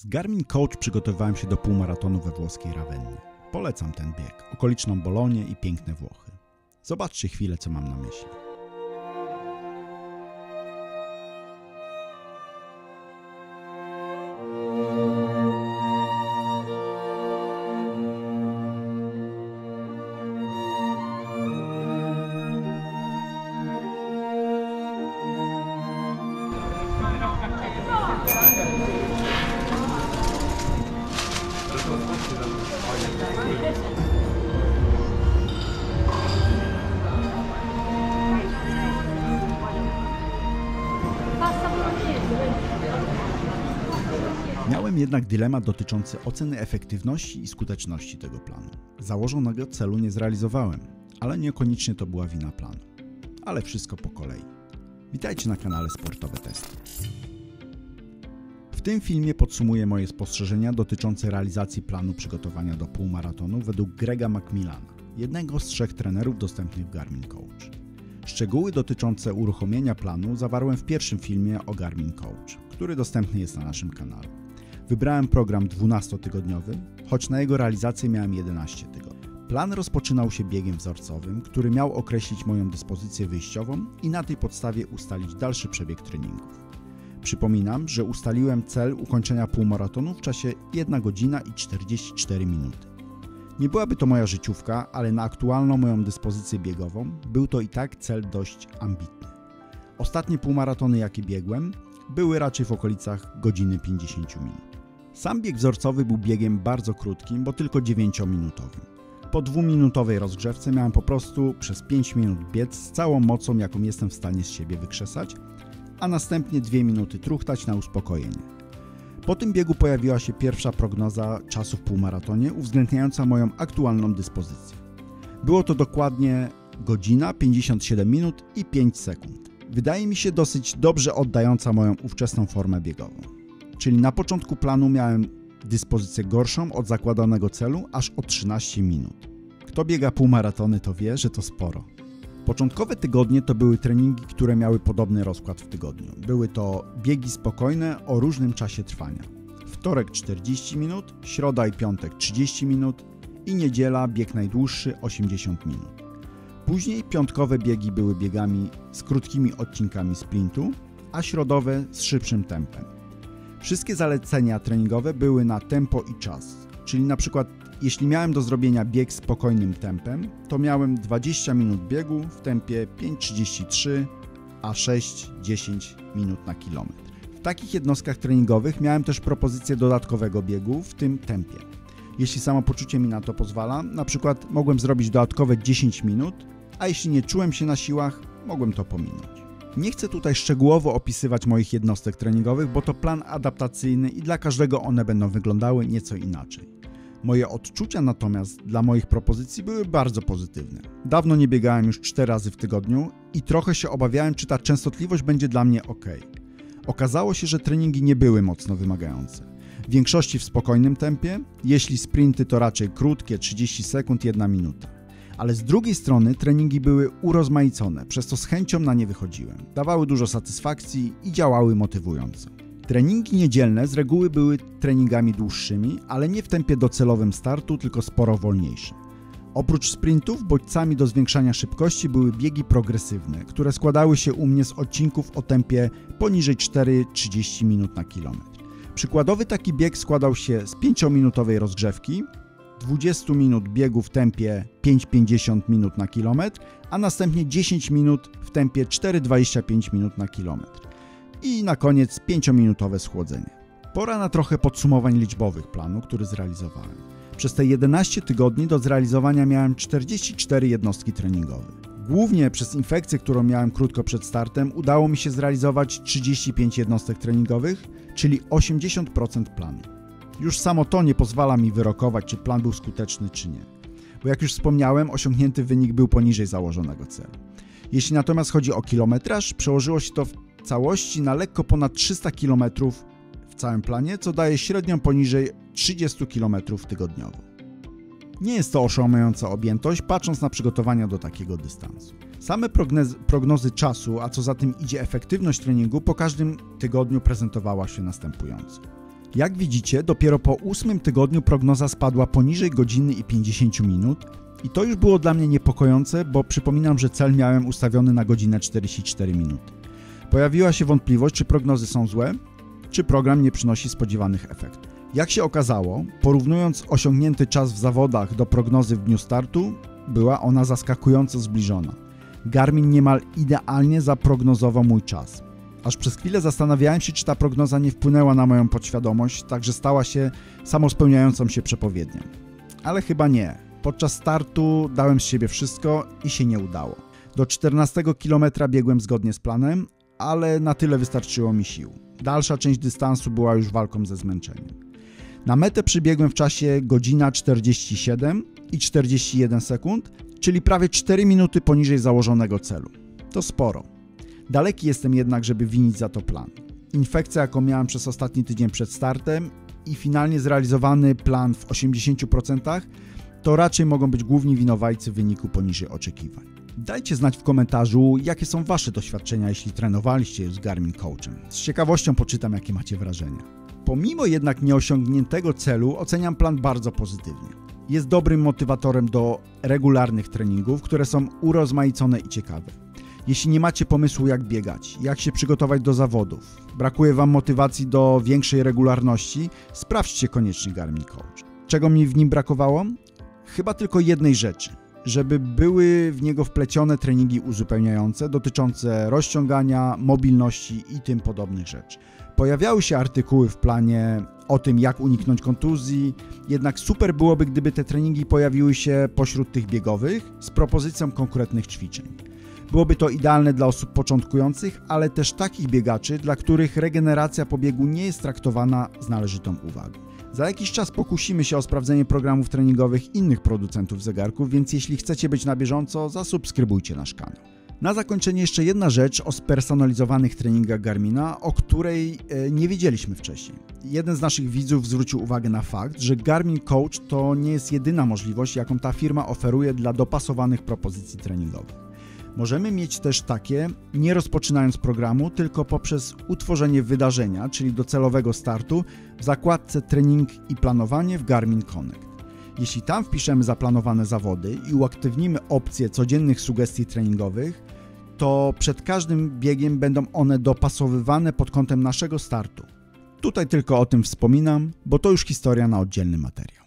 Z Garmin Coach przygotowywałem się do półmaratonu we włoskiej Rawennie. Polecam ten bieg, okoliczną Bolonię i piękne Włochy. Zobaczcie chwilę, co mam na myśli. Miałem jednak dylemat dotyczący oceny efektywności i skuteczności tego planu. Założonego celu nie zrealizowałem, ale niekoniecznie to była wina planu. Ale wszystko po kolei. Witajcie na kanale Sportowe Testy. W tym filmie podsumuję moje spostrzeżenia dotyczące realizacji planu przygotowania do półmaratonu według Grega McMillana, jednego z 3 trenerów dostępnych w Garmin Coach. Szczegóły dotyczące uruchomienia planu zawarłem w pierwszym filmie o Garmin Coach, który dostępny jest na naszym kanale. Wybrałem program 12-tygodniowy, choć na jego realizację miałem 11 tygodni. Plan rozpoczynał się biegiem wzorcowym, który miał określić moją dyspozycję wyjściową i na tej podstawie ustalić dalszy przebieg treningów. Przypominam, że ustaliłem cel ukończenia półmaratonu w czasie 1 godzina i 44 minuty. Nie byłaby to moja życiówka, ale na aktualną moją dyspozycję biegową był to i tak cel dość ambitny. Ostatnie półmaratony, jakie biegłem, były raczej w okolicach godziny 50 minut. Sam bieg wzorcowy był biegiem bardzo krótkim, bo tylko 9-minutowym. Po 2-minutowej rozgrzewce miałem po prostu przez 5 minut biec z całą mocą, jaką jestem w stanie z siebie wykrzesać, a następnie 2 minuty truchtać na uspokojenie. Po tym biegu pojawiła się pierwsza prognoza czasu w półmaratonie, uwzględniająca moją aktualną dyspozycję. Było to dokładnie godzina, 57 minut i 5 sekund. Wydaje mi się dosyć dobrze oddająca moją ówczesną formę biegową. Czyli na początku planu miałem dyspozycję gorszą od zakładanego celu aż o 13 minut. Kto biega półmaratony, to wie, że to sporo. Początkowe tygodnie to były treningi, które miały podobny rozkład w tygodniu. Były to biegi spokojne o różnym czasie trwania. Wtorek 40 minut, środa i piątek 30 minut i niedziela bieg najdłuższy 80 minut. Później piątkowe biegi były biegami z krótkimi odcinkami sprintu, a środowe z szybszym tempem. Wszystkie zalecenia treningowe były na tempo i czas, czyli na przykład jeśli miałem do zrobienia bieg z spokojnym tempem, to miałem 20 minut biegu w tempie 5:33, a 6-10 minut na kilometr. W takich jednostkach treningowych miałem też propozycję dodatkowego biegu w tym tempie. Jeśli samopoczucie mi na to pozwala, na przykład mogłem zrobić dodatkowe 10 minut, a jeśli nie czułem się na siłach, mogłem to pominąć. Nie chcę tutaj szczegółowo opisywać moich jednostek treningowych, bo to plan adaptacyjny i dla każdego one będą wyglądały nieco inaczej. Moje odczucia natomiast dla moich propozycji były bardzo pozytywne. Dawno nie biegałem już 4 razy w tygodniu i trochę się obawiałem, czy ta częstotliwość będzie dla mnie ok. Okazało się, że treningi nie były mocno wymagające. W większości w spokojnym tempie, jeśli sprinty to raczej krótkie, 30 sekund, 1 minuta. Ale z drugiej strony treningi były urozmaicone, przez co z chęcią na nie wychodziłem. Dawały dużo satysfakcji i działały motywująco. Treningi niedzielne z reguły były treningami dłuższymi, ale nie w tempie docelowym startu, tylko sporo wolniejszym. Oprócz sprintów, bodźcami do zwiększania szybkości były biegi progresywne, które składały się u mnie z odcinków o tempie poniżej 4:30 minut na kilometr. Przykładowy taki bieg składał się z 5-minutowej rozgrzewki, 20 minut biegu w tempie 5:50 minut na kilometr, a następnie 10 minut w tempie 4:25 minut na kilometr. I na koniec 5-minutowe schłodzenie. Pora na trochę podsumowań liczbowych planu, który zrealizowałem. Przez te 11 tygodni do zrealizowania miałem 44 jednostki treningowe. Głównie przez infekcję, którą miałem krótko przed startem, udało mi się zrealizować 35 jednostek treningowych, czyli 80% planu. Już samo to nie pozwala mi wyrokować, czy plan był skuteczny, czy nie. Bo jak już wspomniałem, osiągnięty wynik był poniżej założonego celu. Jeśli natomiast chodzi o kilometraż, przełożyło się to w całości na lekko ponad 300 km w całym planie, co daje średnią poniżej 30 km tygodniowo. Nie jest to oszałamiająca objętość, patrząc na przygotowania do takiego dystansu. Same prognozy czasu, a co za tym idzie efektywność treningu, po każdym tygodniu prezentowała się następująco. Jak widzicie, dopiero po 8 tygodniu prognoza spadła poniżej godziny i 50 minut i to już było dla mnie niepokojące, bo przypominam, że cel miałem ustawiony na godzinę 44 minuty. Pojawiła się wątpliwość, czy prognozy są złe, czy program nie przynosi spodziewanych efektów. Jak się okazało, porównując osiągnięty czas w zawodach do prognozy w dniu startu, była ona zaskakująco zbliżona. Garmin niemal idealnie zaprognozował mój czas. Aż przez chwilę zastanawiałem się, czy ta prognoza nie wpłynęła na moją podświadomość, także stała się samospełniającą się przepowiednią. Ale chyba nie. Podczas startu dałem z siebie wszystko i się nie udało. Do 14 km biegłem zgodnie z planem, ale na tyle wystarczyło mi sił. Dalsza część dystansu była już walką ze zmęczeniem. Na metę przybiegłem w czasie godzina 47 i 41 sekund, czyli prawie 4 minuty poniżej założonego celu. To sporo. Daleki jestem jednak, żeby winić za to plan. Infekcja, jaką miałem przez ostatni tydzień przed startem i finalnie zrealizowany plan w 80%, to raczej mogą być główni winowajcy wyniku poniżej oczekiwań. Dajcie znać w komentarzu, jakie są Wasze doświadczenia, jeśli trenowaliście już z Garmin Coachem. Z ciekawością poczytam, jakie macie wrażenia. Pomimo jednak nieosiągniętego celu oceniam plan bardzo pozytywnie. Jest dobrym motywatorem do regularnych treningów, które są urozmaicone i ciekawe. Jeśli nie macie pomysłu, jak biegać, jak się przygotować do zawodów, brakuje Wam motywacji do większej regularności, sprawdźcie koniecznie Garmin Coach. Czego mi w nim brakowało? Chyba tylko jednej rzeczy. Żeby były w niego wplecione treningi uzupełniające dotyczące rozciągania, mobilności i tym podobnych rzeczy. Pojawiały się artykuły w planie o tym, jak uniknąć kontuzji, jednak super byłoby, gdyby te treningi pojawiły się pośród tych biegowych z propozycją konkretnych ćwiczeń. Byłoby to idealne dla osób początkujących, ale też takich biegaczy, dla których regeneracja po biegu nie jest traktowana z należytą uwagą. Za jakiś czas pokusimy się o sprawdzenie programów treningowych innych producentów zegarków, więc jeśli chcecie być na bieżąco, zasubskrybujcie nasz kanał. Na zakończenie jeszcze jedna rzecz o spersonalizowanych treningach Garmina, o której nie wiedzieliśmy wcześniej. Jeden z naszych widzów zwrócił uwagę na fakt, że Garmin Coach to nie jest jedyna możliwość, jaką ta firma oferuje dla dopasowanych propozycji treningowych. Możemy mieć też takie, nie rozpoczynając programu, tylko poprzez utworzenie wydarzenia, czyli docelowego startu, w zakładce Trening i Planowanie w Garmin Connect. Jeśli tam wpiszemy zaplanowane zawody i uaktywnimy opcję codziennych sugestii treningowych, to przed każdym biegiem będą one dopasowywane pod kątem naszego startu. Tutaj tylko o tym wspominam, bo to już historia na oddzielny materiał.